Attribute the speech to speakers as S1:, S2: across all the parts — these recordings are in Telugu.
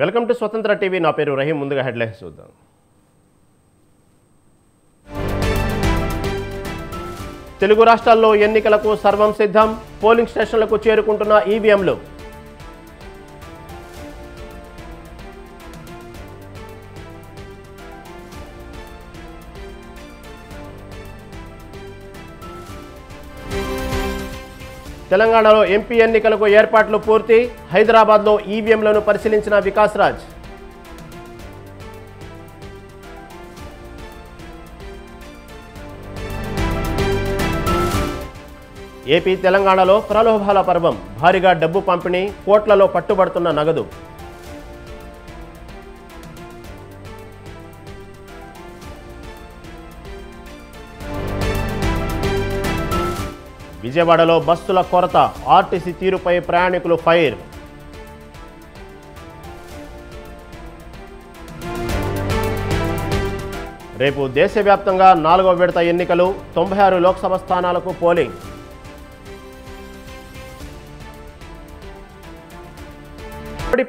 S1: వెల్కమ్ టు స్వతంత్ర టీవీ. నా పేరు రహీం. ముందుగా హెడ్లైన్స్ చూద్దాం. తెలుగు రాష్ట్రాల్లో ఎన్నికలకు సర్వం సిద్ధం. పోలింగ్ స్టేషన్లకు చేరుకుంటున్న ఈవీఎంలు. తెలంగాణలో ఎంపీ ఎన్నికలకు ఏర్పాట్లు పూర్తి. హైదరాబాద్లో ఈవీఎంలను పరిశీలించిన వికాస్ రాజ్. ఏపీ తెలంగాణలో ప్రలోభాల పర్వం. భారీగా డబ్బు పంపిణీ, కోట్లలో పట్టుబడుతున్న నగదు. విజయవాడలో బస్సుల కొరత. ఆర్టీసీ తీరుపై ప్రయాణికులు ఫైర్. రేపు దేశవ్యాప్తంగా 4వ విడత ఎన్నికలు. 96 లోక్సభ స్థానాలకు పోలింగ్.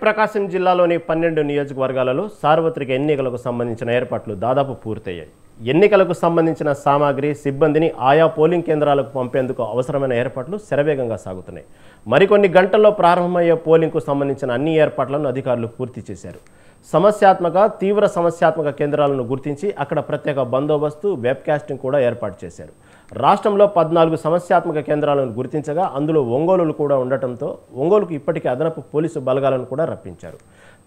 S1: ప్రకాశం జిల్లాలోని 12 నియోజకవర్గాలలో సార్వత్రిక ఎన్నికలకు సంబంధించిన ఏర్పాట్లు దాదాపు పూర్తయ్యాయి. ఎన్నికలకు సంబంధించిన సామాగ్రి, సిబ్బందిని ఆయా పోలింగ్ కేంద్రాలకు పంపేందుకు అవసరమైన ఏర్పాట్లు శరవేగంగా సాగుతున్నాయి. మరికొన్ని గంటల్లో ప్రారంభమయ్యే పోలింగ్కు సంబంధించిన అన్ని ఏర్పాట్లను అధికారులు పూర్తి చేశారు. తీవ్ర సమస్యాత్మక కేంద్రాలను గుర్తించి అక్కడ ప్రత్యేక బందోబస్తు, వెబ్కాస్టింగ్ కూడా ఏర్పాటు చేశారు. రాష్ట్రంలో 14 సమస్యాత్మక కేంద్రాలను గుర్తించగా అందులో ఒంగోలులు కూడా ఉండటంతో ఒంగోలుకు ఇప్పటికే అదనపు పోలీసు బలగాలను కూడా రప్పించారు.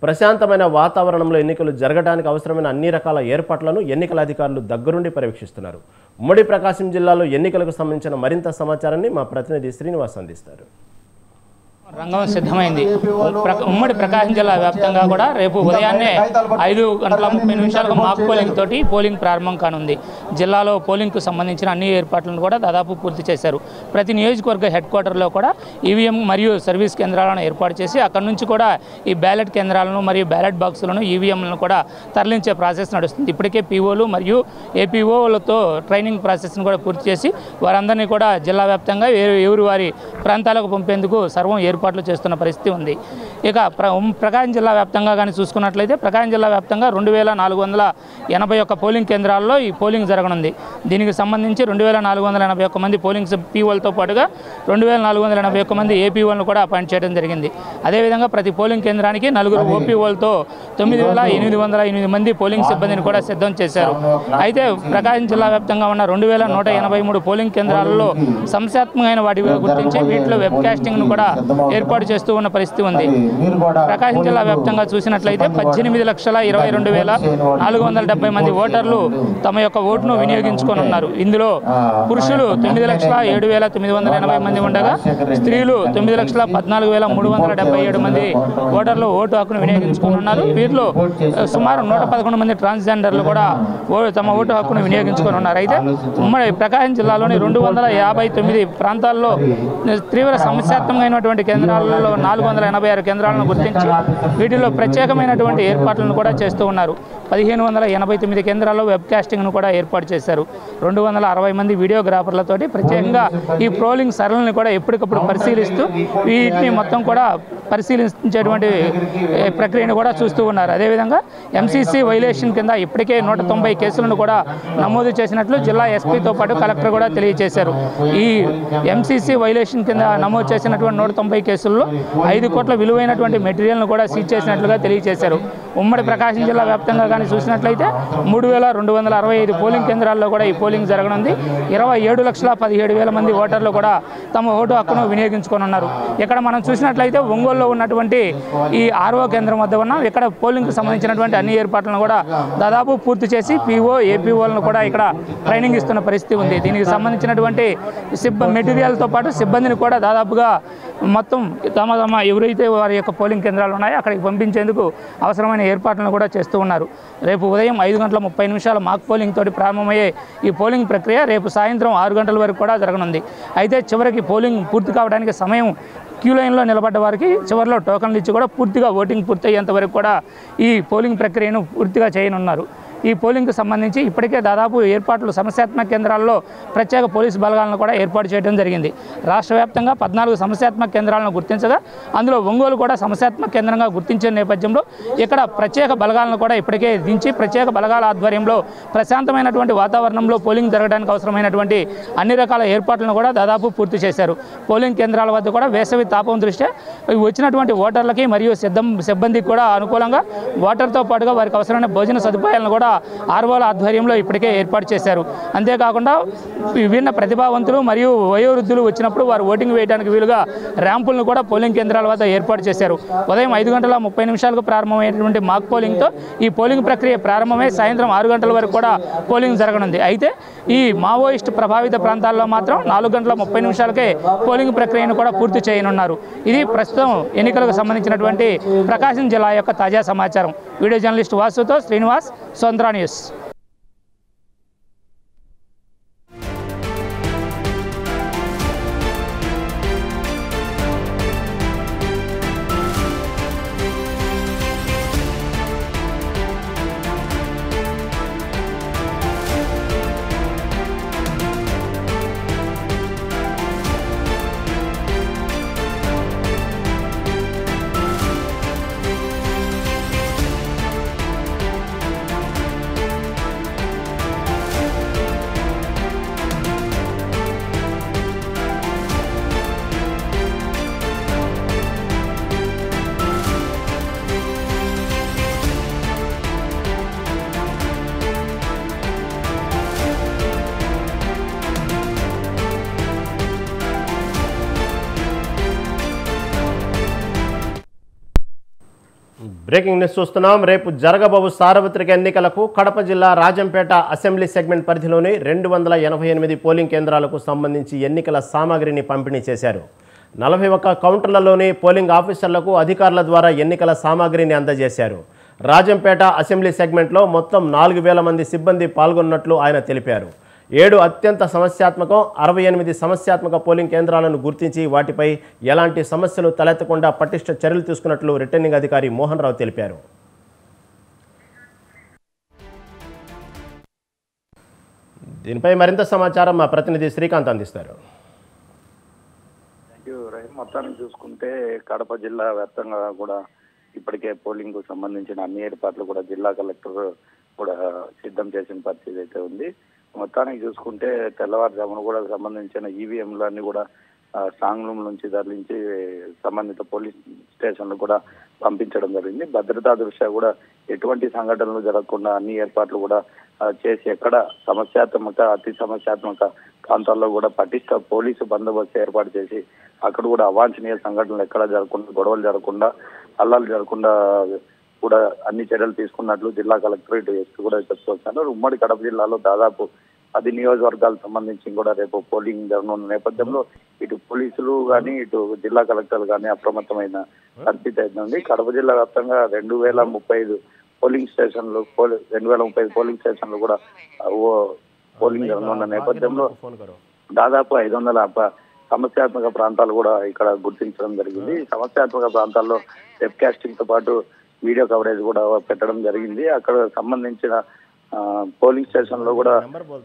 S1: ప్రశాంతమైన వాతావరణంలో ఎన్నికలు జరగడానికి అవసరమైన అన్ని రకాల ఏర్పాట్లను ఎన్నికల అధికారులు దగ్గరుండి పర్యవేక్షిస్తున్నారు. ఉమ్మడి ప్రకాశం జిల్లాలో ఎన్నికలకు సంబంధించిన మరింత సమాచారాన్ని మా ప్రతినిధి శ్రీనివాస్ అందిస్తారు.
S2: రంగం సిద్ధమైంది. ఉమ్మడి ప్రకాశం జిల్లా వ్యాప్తంగా కూడా రేపు ఉదయాన్నే 5:30 మాక్ పోలింగ్ తోటి పోలింగ్ ప్రారంభం కానుంది. జిల్లాలో పోలింగ్కు సంబంధించిన అన్ని ఏర్పాట్లను కూడా దాదాపు పూర్తి చేశారు. ప్రతి నియోజకవర్గ హెడ్ క్వార్టర్లో కూడా ఈవీఎం మరియు సర్వీస్ కేంద్రాలను ఏర్పాటు చేసి అక్కడి నుంచి కూడా ఈ బ్యాలెట్ కేంద్రాలను మరియు బ్యాలెట్ బాక్సులను ఈవీఎంలను కూడా తరలించే ప్రాసెస్ నడుస్తుంది. ఇప్పటికే పీఓలు మరియు ఏపీఓలతో ట్రైనింగ్ ప్రాసెస్ను కూడా పూర్తి చేసి వారందరినీ కూడా జిల్లా వ్యాప్తంగా ఎవరి వారి ప్రాంతాలకు పంపేందుకు సర్వం ఏర్పాట్లు చేస్తున్న పరిస్థితి ఉంది. ఇక ప్రకాశం జిల్లా వ్యాప్తంగా కానీ చూసుకున్నట్లయితే ప్రకాశం జిల్లా వ్యాప్తంగా 2481 పోలింగ్ కేంద్రాల్లో ఈ పోలింగ్ జరగనుంది. దీనికి సంబంధించి 2481 మంది పోలింగ్ పీఓలతో పాటుగా 2481 మంది ఏపీఓలను కూడా అపాయింట్ చేయడం జరిగింది. అదేవిధంగా ప్రతి పోలింగ్ కేంద్రానికి 4 ఓపీఓలతో 9808 మంది పోలింగ్ సిబ్బందిని కూడా సిద్ధం చేశారు. అయితే ప్రకాశం జిల్లా వ్యాప్తంగా ఉన్న 2183 పోలింగ్ కేంద్రాలలో సమస్యాత్మకమైన వాటిగా గుర్తించి వీటిలో వెబ్కాస్టింగ్ను కూడా ఏర్పాటు చేస్తూ ఉన్న పరిస్థితి ఉంది. ప్రకాశం జిల్లా వ్యాప్తంగా చూసినట్లయితే 18,20,470 మంది ఓటర్లు తమ యొక్క ఓటును వినియోగించుకొని ఉన్నారు. ఇందులో పురుషులు 9,07,980 మంది ఉండగా స్త్రీలు 9,14,377 మంది ఓటర్లు ఓటు హక్కును వినియోగించుకొని ఉన్నారు. వీరిలో సుమారు 111 మంది ట్రాన్స్జెండర్లు కూడా తమ ఓటు హక్కును వినియోగించుకొని ఉన్నారు. అయితే ఉమ్మడి ప్రకాశం జిల్లాలోని 259 ప్రాంతాల్లో తీవ్ర సమస్యాత్మకమైనటువంటి కేంద్రాలలో 486 కేంద్రాలను గుర్తించి వీటిలో ప్రత్యేకమైనటువంటి ఏర్పాట్లను కూడా చేస్తూ ఉన్నారు. 1589 కేంద్రాల్లో వెబ్కాస్టింగ్ను కూడా ఏర్పాటు చేశారు. 260 మంది వీడియోగ్రాఫర్లతోటి ప్రత్యేకంగా ఈ పోలింగ్ సరళిని కూడా ఎప్పటికప్పుడు పరిశీలిస్తూ వీటిని మొత్తం కూడా పరిశీలించేటువంటి ప్రక్రియను కూడా చూస్తూ ఉన్నారు. అదేవిధంగా ఎంసీసీ వైలేషన్ కింద ఇప్పటికే 190 కేసులను కూడా నమోదు చేసినట్లు జిల్లా ఎస్పీతో పాటు కలెక్టర్ కూడా తెలియజేశారు. ఈ ఎంసీసీ వైలేషన్ కింద నమోదు చేసినటువంటి 190 కేసుల్లో 5 కోట్ల విలువైనటువంటి మెటీరియల్ను కూడా సీజ్ చేసినట్లుగా తెలియజేశారు. ఉమ్మడి ప్రకాశం జిల్లా వ్యాప్తంగా కానీ చూసినట్లయితే 3,265 పోలింగ్ కేంద్రాల్లో కూడా ఈ పోలింగ్ జరగనుంది. 27,17,000 మంది ఓటర్లు కూడా తమ ఓటు హక్కును వినియోగించుకొని ఉన్నారు. ఇక్కడ మనం చూసినట్లయితే ఒంగోలులో ఉన్నటువంటి ఈ ఆర్ఓ కేంద్రం వద్ద ఉన్నాం. ఇక్కడ పోలింగ్కి సంబంధించినటువంటి అన్ని ఏర్పాట్లను కూడా దాదాపు పూర్తి చేసి పీఓ, ఏపీఓలను కూడా ఇక్కడ ట్రైనింగ్ ఇస్తున్న పరిస్థితి ఉంది. దీనికి సంబంధించినటువంటి మెటీరియల్తో పాటు సిబ్బందిని కూడా దాదాపుగా మొత్తం తమ ఎవరైతే వారి యొక్క పోలింగ్ కేంద్రాలు ఉన్నాయో అక్కడికి పంపించేందుకు అవసరమైన ఏర్పాట్లను కూడా చేస్తూ ఉన్నారు. రేపు ఉదయం 5:30 మాక్ పోలింగ్ తోటి ప్రారంభమయ్యే ఈ పోలింగ్ ప్రక్రియ రేపు సాయంత్రం 6 గంటల వరకు కూడా జరగనుంది. అయితే చివరికి పోలింగ్ పూర్తి కావడానికి సమయం క్యూ లైన్లో నిలబడ్డ వారికి చివరిలో టోకన్లు ఇచ్చి కూడా పూర్తిగా ఓటింగ్ పూర్తయ్యేంత వరకు కూడా ఈ పోలింగ్ ప్రక్రియను పూర్తిగా చేయనున్నారు. ఈ పోలింగ్కి సంబంధించి ఇప్పటికే దాదాపు ఏర్పాట్లు సమస్యాత్మక కేంద్రాల్లో ప్రత్యేక పోలీసు బలగాలను కూడా ఏర్పాటు చేయడం జరిగింది. రాష్ట్ర వ్యాప్తంగా 14 సమస్యాత్మక కేంద్రాలను గుర్తించగా అందులో ఒంగోలు కూడా సమస్యాత్మక కేంద్రంగా గుర్తించిన నేపథ్యంలో ఇక్కడ ప్రత్యేక బలగాలను కూడా ఇప్పటికే దించి ప్రత్యేక బలగాల ఆధ్వర్యంలో ప్రశాంతమైనటువంటి వాతావరణంలో పోలింగ్ జరగడానికి అవసరమైనటువంటి అన్ని రకాల ఏర్పాట్లను కూడా దాదాపు పూర్తి చేశారు. పోలింగ్ కేంద్రాల వద్ద కూడా వేసవి తాపం దృష్ట్యా వచ్చినటువంటి ఓటర్లకి మరియు సిబ్బందికి కూడా అనుకూలంగా వాటర్తో పాటుగా వారికి అవసరమైన భోజన సదుపాయాలను కూడా ఆర్వోల ఆధ్వర్యంలో ఇప్పటికే ఏర్పాటు చేశారు. అంతేకాకుండా విభిన్న ప్రతిభావంతులు మరియు వయోవృద్ధులు వచ్చినప్పుడు వారు ఓటింగ్ వేయడానికి వీలుగా ర్యాంపులను కూడా పోలింగ్ కేంద్రాల వద్ద ఏర్పాటు చేశారు. ఉదయం 5:30 ప్రారంభమైనటువంటి మాక్ పోలింగ్తో ఈ పోలింగ్ ప్రక్రియ ప్రారంభమై సాయంత్రం 6 గంటల వరకు కూడా పోలింగ్ జరగనుంది. అయితే ఈ మావోయిస్ట్ ప్రభావిత ప్రాంతాల్లో మాత్రం 4:30 పోలింగ్ ప్రక్రియను కూడా పూర్తి చేయనున్నారు. ఇది ప్రస్తుతం ఎన్నికలకు సంబంధించినటువంటి ప్రకాశం జిల్లా యొక్క తాజా సమాచారం. వీడియో జర్నలిస్ట్ వాసుతో శ్రీనివాస్, సొంద్రా న్యూస్.
S1: బ్రేకింగ్ న్యూస్ చూస్తున్నాం. రేపు జరగబోవు సార్వత్రిక ఎన్నికలకు కడప జిల్లా రాజంపేట అసెంబ్లీ సెగ్మెంట్ పరిధిలోని 288 పోలింగ్ కేంద్రాలకు సంబంధించి ఎన్నికల సామాగ్రిని పంపిణీ చేశారు. 41 కౌంటర్లలోని పోలింగ్ ఆఫీసర్లకు అధికారుల ద్వారా ఎన్నికల సామాగ్రిని అందజేశారు. రాజంపేట అసెంబ్లీ సెగ్మెంట్లో మొత్తం 4000 మంది సిబ్బంది పాల్గొన్నట్లు ఆయన తెలిపారు. 7 అత్యంత సమస్యాత్మకం, 68 సమస్యాత్మక పోలింగ్ కేంద్రాలను గుర్తించి వాటిపై ఎలాంటి సమస్యలు తలెత్తకుండా పటిష్ట చర్యలు తీసుకున్నట్లు రిటర్నింగ్ అధికారి మోహన్ రావు తెలిపారు. దీనిపై మరింత సమాచారం మా ప్రతినిధి శ్రీకాంత్ అందిస్తారు.
S3: మొత్తాన్ని చూసుకుంటే కడప జిల్లా వ్యాప్తంగా కూడా ఇప్పటికే పోలింగ్ కు సంబంధించిన అన్ని ఏర్పాట్లు కూడా జిల్లా కలెక్టర్ కూడా సిద్ధం చేసిన పరిస్థితి అయితే ఉంది. మొత్తానికి చూసుకుంటే తెల్లవారుజామున కూడా సంబంధించిన ఈవీఎంలన్నీ కూడా స్ట్రాంగ్ రూమ్ నుంచి తరలించి సంబంధిత పోలీస్ స్టేషన్లు కూడా పంపించడం జరిగింది. భద్రతా దృష్ట్యా కూడా ఎటువంటి సంఘటనలు జరగకుండా అన్ని ఏర్పాట్లు కూడా చేసి ఎక్కడ అతి సమస్యాత్మక ప్రాంతాల్లో కూడా పటిష్ట పోలీసు బందోబస్తు ఏర్పాటు చేసి అక్కడ కూడా అవాంఛనీయ సంఘటనలు ఎక్కడ జరగకుండా, గొడవలు జరగకుండా, అల్లాలు జరగకుండా కూడా అన్ని చర్యలు తీసుకున్నట్లు జిల్లా కలెక్టరేట్ ఎస్పీ కూడా చెప్తున్నారు. ఉమ్మడి కడప జిల్లాలో దాదాపు 10 నియోజకవర్గాలకు సంబంధించి కూడా రేపు పోలింగ్ జరగనున్న నేపథ్యంలో ఇటు పోలీసులు కానీ ఇటు జిల్లా కలెక్టర్లు కానీ అప్రమత్తమైన పరిస్థితి అయితే కడప జిల్లా వ్యాప్తంగా 2035 పోలింగ్ స్టేషన్లు 2035 పోలింగ్ స్టేషన్లు కూడా పోలింగ్ జరగనున్న నేపథ్యంలో దాదాపు 500 సమస్యాత్మక ప్రాంతాలు కూడా ఇక్కడ గుర్తించడం జరిగింది. సమస్యాత్మక ప్రాంతాల్లో వెబ్ కాస్టింగ్ తో పాటు వీడియో కవరేజ్ కూడా పెట్టడం జరిగింది. అక్కడ సంబంధించిన పోలింగ్ స్టేషన్ లో కూడా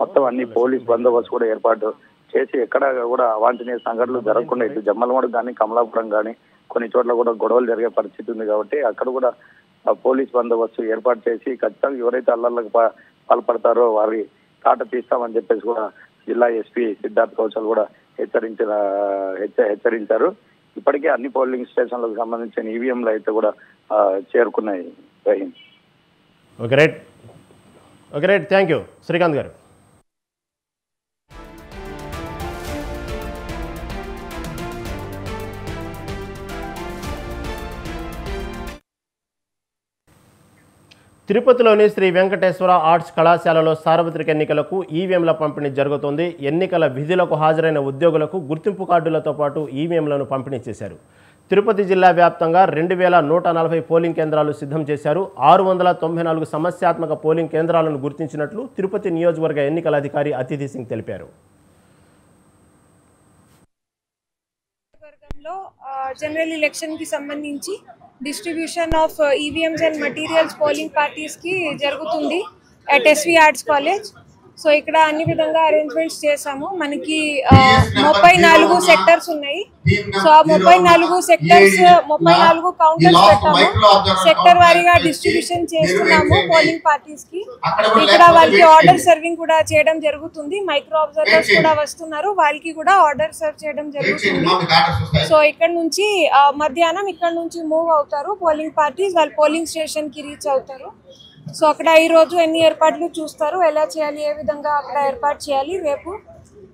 S3: మొత్తం అన్ని పోలీస్ బందోబస్తు కూడా ఏర్పాటు చేసి ఎక్కడ కూడా అవాంఛనీయ సంఘటనలు జరగకుండా ఇటు జమ్మలమడు కానీ కమలాపురం కానీ కొన్ని చోట్ల కూడా గొడవలు జరిగే పరిస్థితి ఉంది కాబట్టి అక్కడ కూడా పోలీస్ బందోబస్తు ఏర్పాటు చేసి ఖచ్చితంగా ఎవరైతే అల్లర్లకు పాల్పడతారో వారి తాట తీస్తామని చెప్పేసి కూడా జిల్లా ఎస్పీ సిద్ధార్థ్ కౌశల్ కూడా హెచ్చరించారు. ఇప్పటికే అన్ని పోలింగ్ స్టేషన్లకు సంబంధించిన ఈవీఎంలు అయితే కూడా చేరుకున్నాయి.
S1: Okay right, thank you Srikanth గారు. తిరుపతిలోని శ్రీ వెంకటేశ్వర ఆర్ట్స్ కళాశాలలో సార్వత్రిక ఎన్నికలకు ఈవీఎంల పంపిణీ జరుగుతోంది. ఎన్నికల విధులకు హాజరైన ఉద్యోగులకు గుర్తింపు కార్డులతో పాటు ఈవీఎంలను పంపిణీ చేశారు. తిరుపతి జిల్లా వ్యాప్తంగా 2140 పోలింగ్ కేంద్రాలు సిద్ధం చేశారు. 694 సమస్యాత్మక పోలింగ్ కేంద్రాలను గుర్తించినట్లు తిరుపతి నియోజకవర్గ ఎన్నికల అధికారి అతిథి సింగ్ తెలిపారు.
S4: జనరల్ ఎలక్షన్ కి సంబంధించి distribution of EVMs and materials polling parties కి జరుగుతుంది. at SV Arts College. So ఇక్కడ అన్ని విధంగా అరేంజ్మెంట్స్ చేసాము. మనకి 34 సెక్టర్స్ ఉన్నాయి. సో ఆ 34 సెక్టర్స్ 34 కౌంటర్స్ పెట్టాము. సెక్టర్ వారీగా డిస్ట్రిబ్యూషన్ చేస్తున్నాము పోలింగ్ పార్టీస్ కి. ఇక్కడ వాళ్ళకి ఆర్డర్ సర్వింగ్ కూడా చేయడం జరుగుతుంది. మైక్రో అబ్జర్వర్స్ కూడా వస్తున్నారు, వాళ్ళకి కూడా ఆర్డర్ సర్వ్ చేయడం జరుగుతుంది. సో ఇక్కడ నుంచి మధ్యాహ్నం ఇక్కడ నుంచి మూవ్ అవుతారు పోలింగ్ పార్టీస్, వాళ్ళు పోలింగ్ స్టేషన్ కి రీచ్ అవుతారు. సో అక్కడ ఈ రోజు ఎన్ని ఏర్పాట్లు చూస్తారు, ఎలా చేయాలి, ఏ విధంగా అక్కడ ఏర్పాటు చేయాలి రేపు.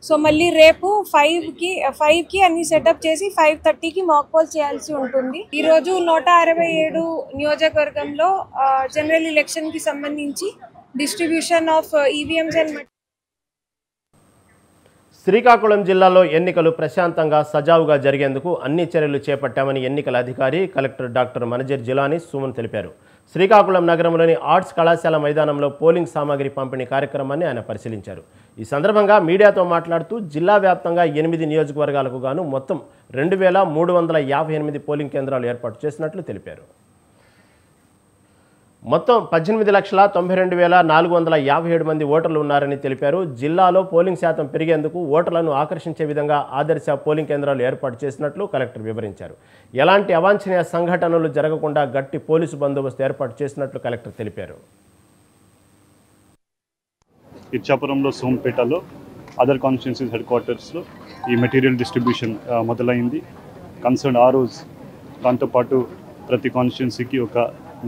S4: సో మళ్ళీ రేపు 5కి అన్ని సెటప్ చేసి 5:30కి మాక్ పోల్ చేయాల్సి ఉంటుంది. ఈ రోజు 167 నియోజకవర్గంలో జనరల్ ఎలక్షన్ కి సంబంధించి distribution of EVMs and
S1: Srikakulam జిల్లాలో ఎన్నికలు ప్రశాంతంగా సజావుగా జరిగేందుకు అన్ని చర్యలు చేపట్టామని ఎన్నికల అధికారి కలెక్టర్ డాక్టర్ మనజర్ జిలానీ సుమన్ తెలిపారు. శ్రీకాకుళం నగరంలోని ఆర్ట్స్ కళాశాల మైదానంలో పోలింగ్ సామాగ్రి పంపిణీ కార్యక్రమాన్ని ఆయన పరిశీలించారు. ఈ సందర్భంగా మీడియాతో మాట్లాడుతూ జిల్లా వ్యాప్తంగా 8 నియోజకవర్గాలకు గాను మొత్తం 2358 పోలింగ్ కేంద్రాలు ఏర్పాటు చేసినట్లు తెలిపారు. మొత్తం 18,92,457 మంది ఓటర్లు ఉన్నారని తెలిపారు. జిల్లాలో పోలింగ్ శాతం పెరిగేందుకు ఓటర్లను ఆకర్షించే విధంగా ఆదర్శ పోలింగ్ కేంద్రాలు ఏర్పాటు చేసినట్లు కలెక్టర్ వివరించారు. ఎలాంటి అవాంఛనీయ సంఘటనలు జరగకుండా గట్టి పోలీసు బందోబస్తు ఏర్పాటు చేసినట్లు కలెక్టర్ తెలిపారు.
S5: ఇచ్చాపురంలో సోంపేటలో అదర్ కాన్స్టిట్యున్సీస్ హెడ్ క్వార్టర్స్లో ఈ మెటీరియల్ డిస్ట్రిబ్యూషన్ మొదలైంది. కన్సర్న్ ఆర్ఓస్ దాంతోపాటు ప్రతి కాన్స్టిట్యున్సీకి ఒక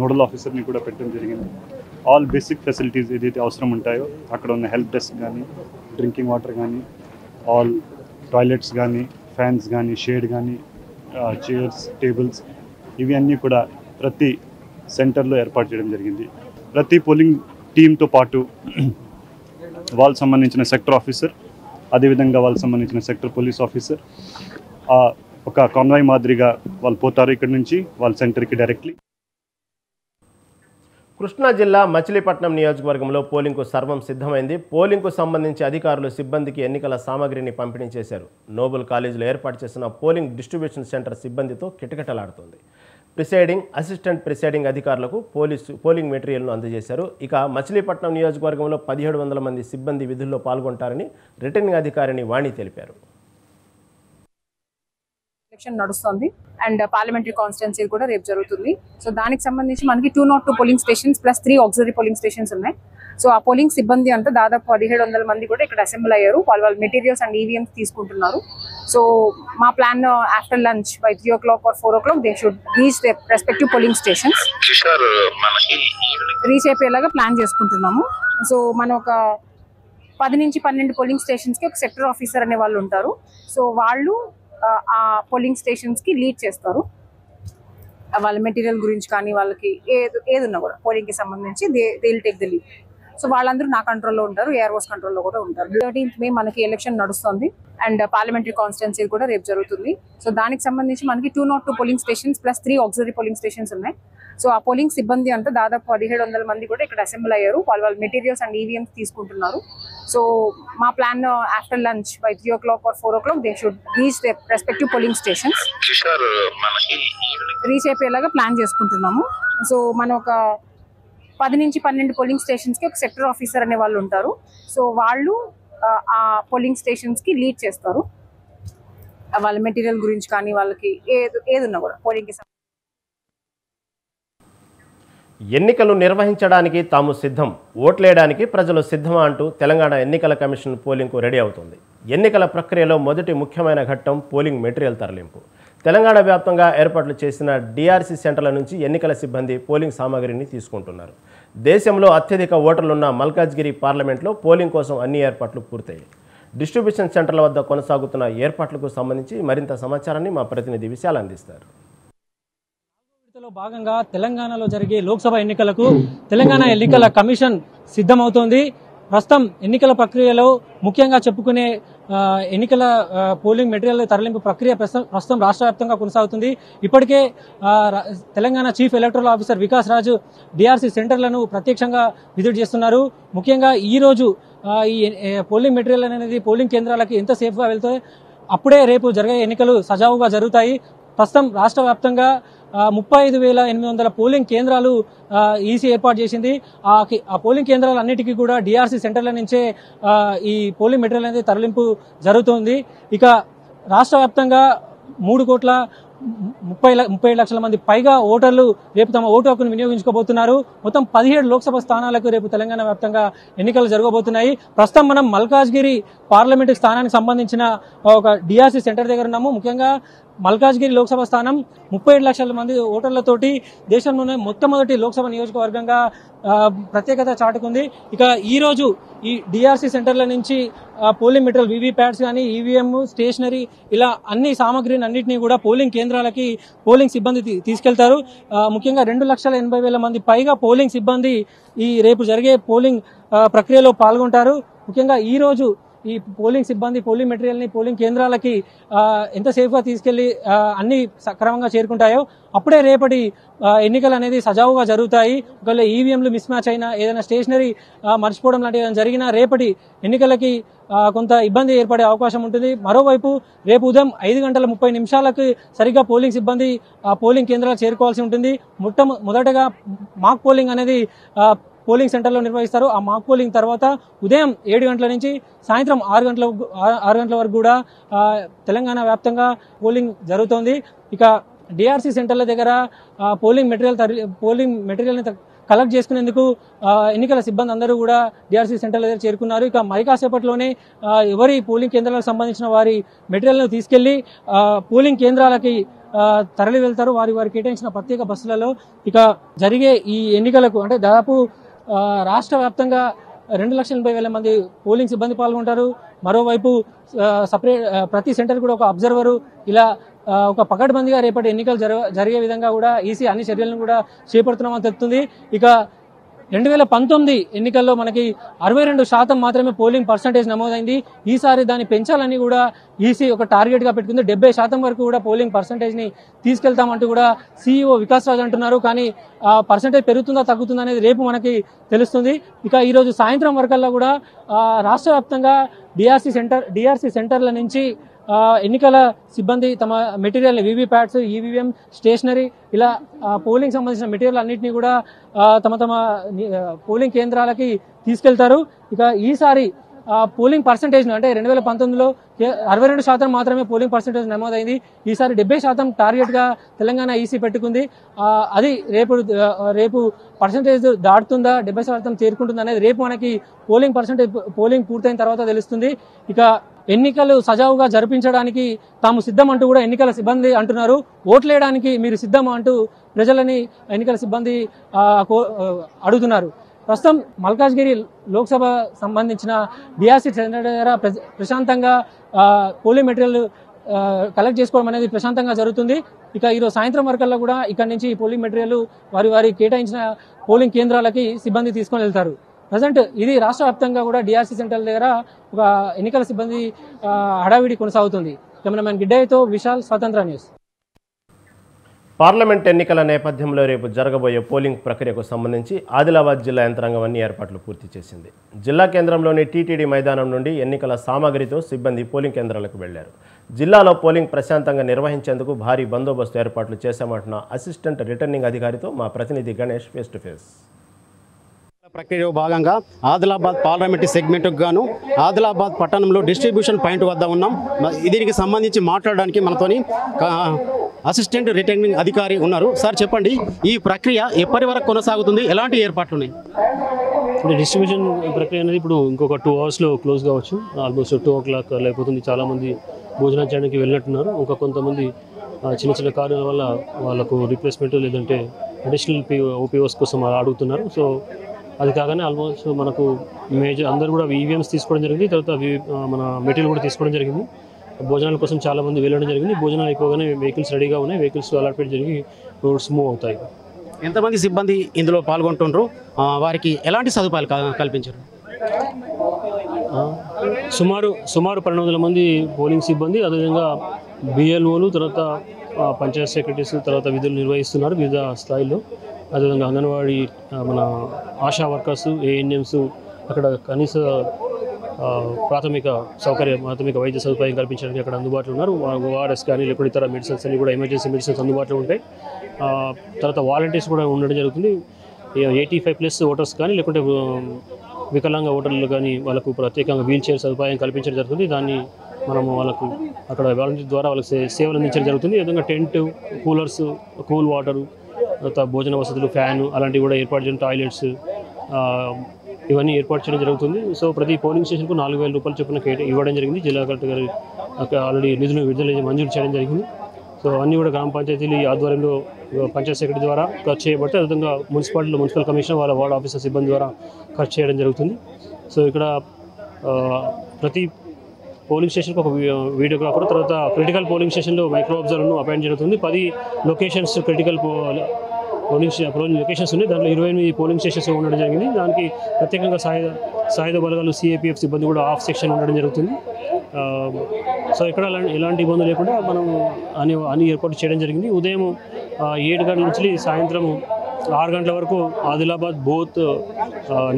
S5: నోడల్ ఆఫీసర్ని కూడా పెట్టడం జరిగింది. ఆల్ బేసిక్ ఫెసిలిటీస్ ఏదైతే అవసరం ఉంటాయో అక్కడ ఉన్న హెల్ప్ డెస్క్ కానీ, డ్రింకింగ్ వాటర్ కానీ, ఆల్ టాయిలెట్స్ కానీ, ఫ్యాన్స్ కానీ, షేడ్ కానీ, చైర్స్, టేబుల్స్ ఇవి అన్నీ కూడా ప్రతి సెంటర్లో ఏర్పాటు చేయడం జరిగింది. ప్రతి పోలింగ్ టీంతో పాటు వాళ్ళకి సంబంధించిన సెక్టర్ ఆఫీసర్, అదేవిధంగా వాళ్ళకి సంబంధించిన సెక్టర్ పోలీస్ ఆఫీసర్ ఒక కాన్వాయ్ మాదిరిగా వాళ్ళు పోతారు ఇక్కడి నుంచి వాళ్ళ సెంటర్కి డైరెక్ట్లీ.
S1: కృష్ణా జిల్లా మచిలీపట్నం నియోజకవర్గంలో పోలింగ్కు సర్వం సిద్ధమైంది. పోలింగ్కు సంబంధించి అధికారులు సిబ్బందికి ఎన్నికల సామగ్రిని పంపిణీ చేశారు. నోబుల్ కాలేజీలో ఏర్పాటు చేసిన పోలింగ్ డిస్ట్రిబ్యూషన్ సెంటర్ సిబ్బందితో కిటకిటలాడుతుంది. ప్రిసైడింగ్, అసిస్టెంట్ ప్రిసైడింగ్ అధికారులకు పోలింగ్ మెటీరియల్ను అందజేశారు. ఇక మచిలీపట్నం నియోజకవర్గంలో 1700 మంది సిబ్బంది విధుల్లో పాల్గొంటారని రిటర్నింగ్ అధికారిని వాణి తెలిపారు.
S6: ఎలక్షన్ నడుస్తుంది అండ్ పార్లమెంటరీ కాన్స్టిట్యున్సీ కూడా రేపు జరుగుతుంది. సో దానికి సంబంధించి మనకి 202 polling stations plus 3 auxiliary polling stations ఉన్నాయి. సో ఆ పోలింగ్ సిబ్బంది అంతా దాదాపు 1700 మంది కూడా ఇక్కడ అసెంబ్ల్ అయ్యారు. వాళ్ళ మెటీరియల్స్ అండ్ ఈవీఎంస్ తీసుకుంటున్నారు. సో మా plan after lunch by 3 o'clock or 4 o'clock they should reach the respective polling stations. Reach అయిపోయేలాగా ప్లాన్ చేసుకుంటున్నాము. సో మనం ఒక 10 నుంచి 12 పోలింగ్ స్టేషన్స్కి ఒక సెక్టర్ ఆఫీసర్ అనే వాళ్ళు ఉంటారు. సో వాళ్ళు ఆ పోలింగ్ స్టేషన్స్కి లీడ్ చేస్తారు. వాళ్ళ మెటీరియల్ గురించి కానీ వాళ్ళకి ఏది ఉన్నా కూడా పోలింగ్కి సంబంధించి they will take the lead. So వాళ్ళందరూ నా కంట్రోల్లో ఉంటారు, ఏఆర్ఓస్ కంట్రోల్లో కూడా ఉంటారు. 13th May మనకి ఎలక్షన్ నడుస్తుంది అండ్ పార్లమెంటరీ కాన్స్టిట్యున్సీ కూడా రేపు జరుగుతుంది. సో దానికి సంబంధించి మనకి 202 polling stations plus 3 auxiliary polling stations ఉన్నాయి. సో ఆ పోలింగ్ సిబ్బంది అంతా దాదాపు 1700 మంది కూడా ఇక్కడ అసెంబ్ల్ అయ్యారు. వాళ్ళ మెటీరియల్స్ అండ్ ఈవీఎంస్ తీసుకుంటున్నారు. సో మా plan after lunch by 3 o'clock or 4 o'clock they should reach the respective polling stations. Reach అయిపోయేలాగా ప్లాన్ చేసుకుంటున్నాము. సో మనం ఒక 10 నుంచి 12 పోలింగ్ స్టేషన్స్కి ఒక సెక్టర్ ఆఫీసర్ అనే వాళ్ళు ఉంటారు. సో వాళ్ళు ఆ పోలింగ్ స్టేషన్స్కి లీడ్ చేస్తారు. వాళ్ళ మెటీరియల్ గురించి కానీ వాళ్ళకి ఏది ఉన్నా కూడా పోలింగ్కి.
S1: ఎన్నికలు నిర్వహించడానికి తాము సిద్ధం, ఓట్లేయడానికి ప్రజలు సిద్ధమా అంటూ తెలంగాణ ఎన్నికల కమిషన్ పోలింగ్కు రెడీ అవుతుంది. ఎన్నికల ప్రక్రియలో మొదటి ముఖ్యమైన ఘట్టం పోలింగ్ మెటీరియల్ తరలింపు. తెలంగాణ వ్యాప్తంగా ఏర్పాట్లు చేసిన డిఆర్సీ సెంటర్ల నుంచి ఎన్నికల సిబ్బంది పోలింగ్ సామాగ్రిని తీసుకుంటున్నారు. దేశంలో అత్యధిక ఓటర్లున్న మల్కాజ్గిరి పార్లమెంట్లో పోలింగ్ కోసం అన్ని ఏర్పాట్లు పూర్తయ్యాయి. డిస్ట్రిబ్యూషన్ సెంటర్ల వద్ద కొనసాగుతున్న ఏర్పాట్లకు సంబంధించి మరింత సమాచారాన్ని మా ప్రతినిధి విశాల్ అందిస్తారు.
S7: భాగంగా తెలంగాణలో జరిగే లోక్సభ ఎన్నికలకు తెలంగాణ ఎన్నికల కమిషన్ సిద్ధమవుతోంది. ప్రస్తుతం ఎన్నికల ప్రక్రియలో ముఖ్యంగా చెప్పుకునే ఎన్నికల పోలింగ్ మెటీరియల్ తరలింపు ప్రక్రియ ప్రస్తుతం రాష్ట్ర వ్యాప్తంగా కొనసాగుతుంది. ఇప్పటికే Telangana chief electoral officer Vikas Raju DRC సెంటర్లను ప్రత్యక్షంగా విజిట్ చేస్తున్నారు. ముఖ్యంగా ఈ రోజు ఈ పోలింగ్ మెటీరియల్ అనేది పోలింగ్ కేంద్రాలకి ఎంత సేఫ్గా వెళ్తాయి, అప్పుడే రేపు జరిగే ఎన్నికలు సజావుగా జరుగుతాయి. ప్రస్తుతం రాష్ట్ర వ్యాప్తంగా 35,800 పోలింగ్ కేంద్రాలు ఈసీ ఏర్పాటు చేసింది. ఆ పోలింగ్ కేంద్రాలన్నిటికీ కూడా డిఆర్సీ సెంటర్ల నుంచే ఈ పోలింగ్ మెటీరియల్ అనేది తరలింపు జరుగుతోంది. ఇక రాష్ట్ర వ్యాప్తంగా 3,37,00,000 మంది పైగా ఓటర్లు రేపు తమ ఓటు హక్కును వినియోగించుకోబోతున్నారు. మొత్తం 17 లోక్సభ స్థానాలకు రేపు తెలంగాణ వ్యాప్తంగా ఎన్నికలు జరగబోతున్నాయి. ప్రస్తుతం మనం మల్కాజ్గిరి పార్లమెంటు స్థానానికి సంబంధించిన ఒక డిఆర్సీ సెంటర్ దగ్గర ఉన్నాము. ముఖ్యంగా మల్కాజ్గిరి లోక్సభ స్థానం 37 లక్షల మంది ఓటర్లతోటి దేశంలోనే మొట్టమొదటి లోక్సభ నియోజకవర్గంగా ప్రత్యేకత చాటుకుంది. ఇక ఈ రోజు ఈ డిఆర్సీ సెంటర్ల నుంచి పోలింగ్ మెటీరియల్ వీవీప్యాట్స్ కానీ ఈవీఎం స్టేషనరీ ఇలా అన్ని సామాగ్రిని అన్నింటినీ కూడా పోలింగ్ కేంద్రాలకి పోలింగ్ సిబ్బంది తీసుకెళ్తారు. ముఖ్యంగా 2,80,000 మంది పైగా పోలింగ్ సిబ్బంది ఈ రేపు జరిగే పోలింగ్ ప్రక్రియలో పాల్గొంటారు. ముఖ్యంగా ఈ రోజు ఈ పోలింగ్ సిబ్బంది పోలింగ్ మెటీరియల్ ని పోలింగ్ కేంద్రాలకి ఎంత సేఫ్ గా తీసుకెళ్లి అన్ని సక్రమంగా చేరుకుంటాయో అప్పుడే రేపటి ఎన్నికలు అనేది సజావుగా జరుగుతాయి. ఒకవేళ ఈవీఎంలు మిస్ మ్యాచ్ అయినా ఏదైనా స్టేషనరీ మర్చిపోవడం లాంటివి జరిగినా రేపటి ఎన్నికలకి కొంత ఇబ్బంది ఏర్పడే అవకాశం ఉంటుంది. మరోవైపు రేపు ఉదయం 5:30 సరిగ్గా పోలింగ్ సిబ్బంది పోలింగ్ కేంద్రాలు చేరుకోవాల్సి ఉంటుంది. మొదటగా మాక్ పోలింగ్ అనేది పోలింగ్ సెంటర్లో నిర్వహిస్తారు. ఆ మాక్ పోలింగ్ తర్వాత ఉదయం 7 గంటల నుంచి సాయంత్రం 6 గంటల వరకు కూడా తెలంగాణ వ్యాప్తంగా పోలింగ్ జరుగుతోంది. ఇక డిఆర్సీ సెంటర్ల దగ్గర పోలింగ్ మెటీరియల్ ని కలెక్ట్ చేసుకునేందుకు ఎన్నికల సిబ్బంది అందరూ కూడా డిఆర్సీ సెంటర్ల దగ్గర చేరుకున్నారు. ఇక మరి కాసేపట్లోనే ఎవరి పోలింగ్ కేంద్రాలకు సంబంధించిన వారి మెటీరియల్ ను తీసుకెళ్లి పోలింగ్ కేంద్రాలకి తరలి వెళ్తారు వారి కేటాయించిన ప్రత్యేక బస్సులలో. ఇక జరిగే ఈ ఎన్నికలకు అంటే దాదాపు రాష్ట్ర వ్యాప్తంగా 2,80,000 మంది పోలింగ్ సిబ్బంది పాల్గొంటారు. మరోవైపు ప్రతి సెంటర్ కూడా ఒక అబ్జర్వరు ఇలా ఒక పకడ్బందీగా రేపటి ఎన్నికలు జరిగే విధంగా కూడా ఈసీ అన్ని చర్యలను కూడా చేపడుతున్నామని తెలుస్తుంది. ఇక 2019 ఎన్నికల్లో మనకి 62% మాత్రమే పోలింగ్ పర్సంటేజ్ నమోదైంది. ఈసారి దాన్ని పెంచాలని కూడా ఈసీ ఒక టార్గెట్ గా పెట్టుకుంది. 70% వరకు కూడా పోలింగ్ పర్సంటేజ్ ని తీసుకెళ్తామంటూ కూడా సీఈఓ వికాస్ రాజ్ అంటున్నారు. కానీ పర్సంటేజ్ పెరుగుతుందా తగ్గుతుందా అనేది రేపు మనకి తెలుస్తుంది. ఇక ఈ రోజు సాయంత్రం వరకల్లా కూడా రాష్ట్ర వ్యాప్తంగా డిఆర్సీ సెంటర్ల నుంచి ఎన్నికల సిబ్బంది తమ మెటీరియల్ వీవీప్యాట్స్ ఈవీఎం స్టేషనరీ ఇలా పోలింగ్ సంబంధించిన మెటీరియల్ అన్నింటినీ కూడా తమ పోలింగ్ కేంద్రాలకి తీసుకెళ్తారు. ఇక ఈసారి పోలింగ్ పర్సంటేజ్ అంటే 2019లో 62% మాత్రమే పోలింగ్ పర్సంటేజ్ నమోదైంది. ఈసారి 70% టార్గెట్ గా తెలంగాణ ఈసీ పెట్టుకుంది. అది రేపు పర్సంటేజ్ దాటుతుందా 70% చేరుకుంటుందా అనేది రేపు మనకి పోలింగ్ పూర్తయిన తర్వాత తెలుస్తుంది. ఇక ఎన్నికలు సజావుగా జరిపించడానికి తాము సిద్ధం అంటూ కూడా ఎన్నికల సిబ్బంది అంటున్నారు. ఓట్లేయడానికి మీరు సిద్ధమా అంటూ ప్రజలని ఎన్నికల సిబ్బంది అడుగుతున్నారు. ప్రస్తుతం మల్కాజ్గిరి లోక్సభ సంబంధించిన డిఆర్సీ సెంటర్ దగ్గర ప్రశాంతంగా పోలింగ్ మెటీరియల్ కలెక్ట్ చేసుకోవడం అనేది ప్రశాంతంగా జరుగుతుంది. ఇక ఈరోజు సాయంత్రం వరకల్లా కూడా ఇక్కడ నుంచి పోలింగ్ మెటీరియల్ వారి కేటాయించిన పోలింగ్ కేంద్రాలకి సిబ్బంది తీసుకొని వెళ్తారు. ప్రజెంట్ ఇది రాష్ట్ర వ్యాప్తంగా కూడా డిఆర్సీ సెంటర్ల దగ్గర ఒక ఎన్నికల సిబ్బంది హడావిడి కొనసాగుతుంది. కెమెరామెన్ గిడ్డయ్యతో విశాల్, స్వతంత్ర న్యూస్.
S1: పార్లమెంట్ ఎన్నికల నేపథ్యంలో రేపు జరగబోయే పోలింగ్ ప్రక్రియకు సంబంధించి ఆదిలాబాద్ జిల్లా యంత్రాంగం అన్ని ఏర్పాట్లు పూర్తి చేసింది. జిల్లా కేంద్రంలోని టీటీడీ మైదానం నుండి ఎన్నికల సామాగ్రితో సిబ్బంది పోలింగ్ కేంద్రాలకు వెళ్లారు. జిల్లాలో పోలింగ్ ప్రశాంతంగా నిర్వహించేందుకు భారీ బందోబస్తు ఏర్పాట్లు చేశామంటున్న అసిస్టెంట్ రిటర్నింగ్ అధికారితో మా ప్రతినిధి గణేష్ ఫేస్ టు ఫేస్.
S8: ప్రక్రియలో భాగంగా ఆదిలాబాద్ పార్లమెంటు సెగ్మెంట్కు గాను ఆదిలాబాద్ పట్టణంలో డిస్ట్రిబ్యూషన్ పాయింట్ వద్ద ఉన్నాం. దీనికి సంబంధించి మాట్లాడడానికి మనతోని అసిస్టెంట్ రిటర్నింగ్ అధికారి ఉన్నారు. సార్ చెప్పండి, ఈ ప్రక్రియ ఎప్పటి వరకు కొనసాగుతుంది, ఎలాంటి ఏర్పాట్లు ఉన్నాయి?
S9: డిస్ట్రిబ్యూషన్ ప్రక్రియ అనేది ఇప్పుడు ఇంకొక 2 అవర్స్లో క్లోజ్ కావచ్చు. ఆల్మోస్ట్ 2 o'clock అయిపోతుంది. చాలామంది భోజనం చేయడానికి వెళ్ళినట్టున్నారు. ఇంకా కొంతమంది చిన్న కారణాల వల్ల వాళ్ళకు రీప్లేస్మెంట్ లేదంటే అడిషనల్ ఓపీఓస్ కోసం అడుగుతున్నారు. సో అది కాగానే ఆల్మోస్ట్ మనకు అందరూ కూడా ఈవీఎంస్ తీసుకోవడం జరిగింది. తర్వాత మన మెటీరియల్ కూడా తీసుకోవడం జరిగింది. భోజనాల కోసం చాలామంది వెళ్ళడం జరిగింది. భోజనాలు అయిపోగానే వెహికల్స్ రెడీగా ఉన్నాయి. వెహికల్స్ అలాట్మెంట్ జరిగి రోడ్స్ మూవ్ అవుతాయి.
S8: ఎంతమంది సిబ్బంది ఇందులో పాల్గొంటున్నారు, వారికి ఎలాంటి సదుపాయాలు కల్పించారు?
S9: సుమారు 1200 మంది పోలింగ్ సిబ్బంది, అదేవిధంగా బిఎల్ఓలు, తర్వాత పంచాయత్ సెక్రటరీస్ తర్వాత విధులు నిర్వహిస్తున్నారు వివిధ స్థాయిలో. అదేవిధంగా అంగన్వాడీ మన ఆశా వర్కర్స్, ఏఎన్ఎంస్, అక్కడ కనీస ప్రాథమిక వైద్య సదుపాయం కల్పించడానికి అక్కడ అందుబాటులో ఉన్నారు. ఓఆర్ఎస్ కానీ లేకపోతే ఇతర మెడిసిన్స్ అన్ని కూడా ఎమర్జెన్సీ మెడిసిన్స్ అందుబాటులో ఉంటాయి. తర్వాత వాలంటీర్స్ కూడా ఉండడం జరుగుతుంది. 85+ ఓటర్స్ కానీ లేకుంటే వికలాంగ ఓటర్లు కానీ వాళ్ళకు ప్రత్యేకంగా వీల్ చైర్ సదుపాయం కల్పించడం జరుగుతుంది. దాన్ని మనము వాళ్ళకు అక్కడ వాలంటీర్ ద్వారా వాళ్ళకి సేవలు అందించడం జరుగుతుంది. ఈ విధంగా టెంట్, కూలర్స్, కూల్ వాటరు, తర్వాత భోజన వసతులు, ఫ్యాను అలాంటివి కూడా ఏర్పాటు చేయడం, టాయిలెట్స్ ఇవన్నీ ఏర్పాటు చేయడం జరుగుతుంది. సో ప్రతి పోలింగ్ స్టేషన్కు 4,000 రూపాయలు చొప్పున ఇవ్వడం జరిగింది. జిల్లా కలెక్టర్ గారు ఆల్రెడీ నిధులు విడుదల మంజూరు చేయడం జరిగింది. సో అన్నీ కూడా గ్రామ పంచాయతీలు ఈ ఆధ్వర్యంలో పంచాయత్ సెక్రటరీ ద్వారా ఖర్చు చేయబడితే అదేవిధంగా మున్సిపల్ కమిషనర్ వాళ్ళ వార్డ్ ఆఫీసర్ సిబ్బంది ద్వారా ఖర్చు చేయడం జరుగుతుంది. సో ఇక్కడ ప్రతి పోలింగ్ స్టేషన్కి ఒక వీడియోగ్రాఫర్, తర్వాత క్రిటికల్ పోలింగ్ స్టేషన్లో మైక్రో అబ్జర్వర్ను అపాయింట్ జరుగుతుంది. 10 లొకేషన్స్ క్రిటికల్ పోలింగ్ లొకేషన్స్ ఉన్నాయి. దాంట్లో 28 పోలింగ్ స్టేషన్స్ ఉండడం జరిగింది. దానికి ప్రత్యేకంగా సాయుధ బలగాలు, సిఏపిఎఫ్ సిబ్బంది కూడా ఆఫ్ సెక్షన్ ఉండడం జరుగుతుంది. సో ఇక్కడ ఎలాంటి ఇబ్బంది లేకుండా మనం అన్ని ఏర్పాటు చేయడం జరిగింది. ఉదయం 7 గంటల నుంచి సాయంత్రం 6 గంటల వరకు ఆదిలాబాద్, బోత్,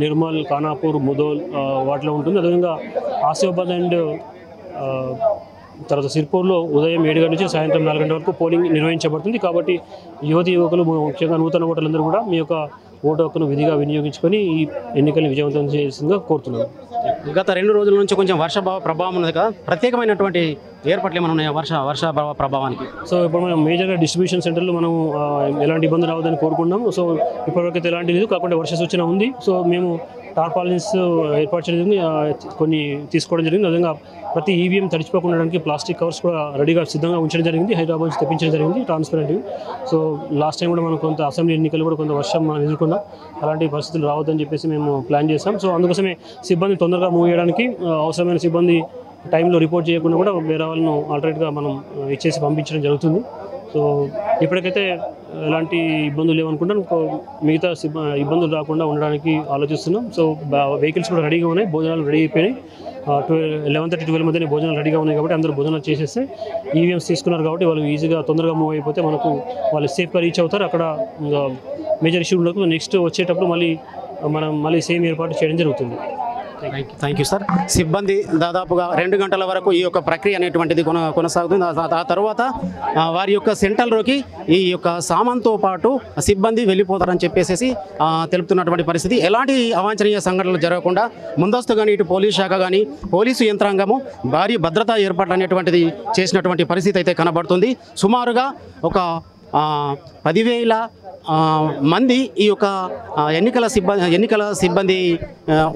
S9: నిర్మల్, ఖానాపూర్, ముదోల్ వాటిలో ఉంటుంది. అదేవిధంగా ఆసిఫాబాద్ అండ్ తర్వాత సిర్పూర్లో ఉదయం 7 గంటల నుంచి సాయంత్రం 4 గంటల వరకు పోలింగ్ నిర్వహించబడుతుంది. కాబట్టి యువకులు ముఖ్యంగా నూతన ఓటర్లందరూ కూడా మీ యొక్క ఓటు హక్కును విధిగా వినియోగించుకొని ఈ ఎన్నికలను విజయవంతం చేసిందిగా కోరుతున్నాను.
S8: గత 2 రోజుల నుంచి కొంచెం వర్షాభావ ప్రభావం ఉన్నది కదా, ప్రత్యేకమైనటువంటి ఏర్పాట్లు ఏమైనా ఉన్నాయా వర్షాభావ ప్రభావానికి?
S9: సో ఇప్పుడు మనం మేజర్గా డిస్ట్రిబ్యూషన్ సెంటర్లో మనం ఎలాంటి ఇబ్బంది రావద్దని కోరుకున్నాము. సో ఇప్పటివరకు ఎలాంటి లేదు, కాకుండా వర్ష సూచన ఉంది. సో మేము టార్పాలిన్స్ ఏర్పాటు చేయడం కొన్ని తీసుకోవడం జరిగింది. అదేవిధంగా ప్రతి ఈవీఎం తడిచిపోకుండా ఉండడానికి ప్లాస్టిక్ కవర్స్ కూడా రెడీగా సిద్ధంగా ఉంచడం జరిగింది. హైదరాబాద్ నుంచి తెప్పించడం జరిగింది ట్రాన్స్పరెంట్వి. సో లాస్ట్ టైం కూడా మనం కొంత అసెంబ్లీ ఎన్నికలు కూడా కొంత వర్షం మనం ఎదుర్కొన్నాం. అలాంటి పరిస్థితులు రావద్దని చెప్పేసి మేము ప్లాన్ చేస్తాం. సో అందుకోసమే సిబ్బంది తొందరగా మూవ్ చేయడానికి అవసరమైన సిబ్బంది టైంలో రిపోర్ట్ చేయకుండా కూడా వేరే వాళ్ళను ఆల్టరేట్గా మనం ఇచ్చేసి పంపించడం జరుగుతుంది. సో ఇప్పటికైతే ఎలాంటి ఇబ్బందులు లేవనుకుంటాం. మిగతా ఇబ్బందులు రాకుండా ఉండడానికి ఆలోచిస్తున్నాం. సో వెహికల్స్ కూడా రెడీగా ఉన్నాయి, భోజనాలు రెడీ అయిపోయినాయి. 11:30-12 మధ్యనే భోజనాలు రెడీగా ఉన్నాయి కాబట్టి అందరూ భోజనాలు చేసేస్తే ఈవీఎంస్ తీసుకున్నారు కాబట్టి వాళ్ళు ఈజీగా తొందరగా మూవ్ అయిపోతే మనకు వాళ్ళు సేఫ్గా రీచ్ అవుతారు. అక్కడ మేజర్ ఇష్యూ ఉండదు. నెక్స్ట్ వచ్చేటప్పుడు మళ్ళీ సేమ్ ఏర్పాటు చేయడం జరుగుతుంది.
S8: Thank you sir. సిబ్బంది దాదాపుగా 2 గంటల వరకు ఈ యొక్క ప్రక్రియ అనేటువంటిది కొనసాగుతుంది. ఆ తర్వాత వారి యొక్క సెంటర్లోకి ఈ యొక్క సామాన్తో పాటు సిబ్బంది వెళ్ళిపోతారని చెప్పేసి తెలుపుతున్నటువంటి పరిస్థితి. ఎలాంటి అవాంఛనీయ సంఘటనలు జరగకుండా ముందస్తుగాని ఇటు పోలీస్ శాఖ కానీ పోలీసు యంత్రాంగము భారీ భద్రతా ఏర్పాట్లు అనేటువంటిది చేసినటువంటి పరిస్థితి అయితే కనబడుతుంది. సుమారుగా ఒక 10,000 మంది ఈ యొక్క ఎన్నికల సిబ్బంది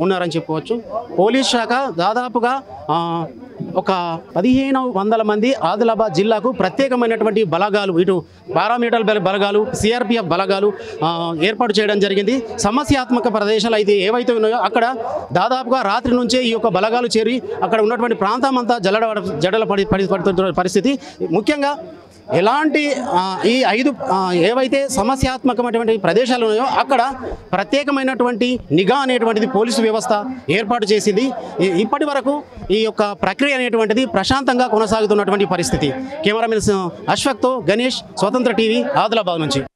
S8: ఉన్నారని చెప్పవచ్చు. పోలీస్ శాఖ దాదాపుగా ఒక 1,500 మంది ఆదిలాబాద్ జిల్లాకు ప్రత్యేకమైనటువంటి బలగాలు, ఇటు పారామిలిటరీ బలగాలు, సిఆర్పిఎఫ్ బలగాలు ఏర్పాటు చేయడం జరిగింది. సమస్యాత్మక ప్రదేశాలు అయితే ఏవైతే ఉన్నాయో అక్కడ దాదాపుగా రాత్రి నుంచే ఈ యొక్క బలగాలు చేరి అక్కడ ఉన్నటువంటి ప్రాంతం అంతా జడల పడుతున్న పరిస్థితి. ముఖ్యంగా ఎలాంటి ఈ 5 ఏవైతే సమస్యాత్మకమైనటువంటి ప్రదేశాలు ఉన్నాయో అక్కడ ప్రత్యేకమైనటువంటి నిఘా అనేటువంటిది పోలీసు వ్యవస్థ ఏర్పాటు చేసింది. ఇప్పటి వరకు ఈ యొక్క ప్రక్రియ అనేటువంటిది ప్రశాంతంగా కొనసాగుతున్నటువంటి పరిస్థితి. కెమెరామెన్ అశ్వక్తో గణేష్, స్వతంత్ర టీవీ, ఆదిలాబాద్ నుంచి.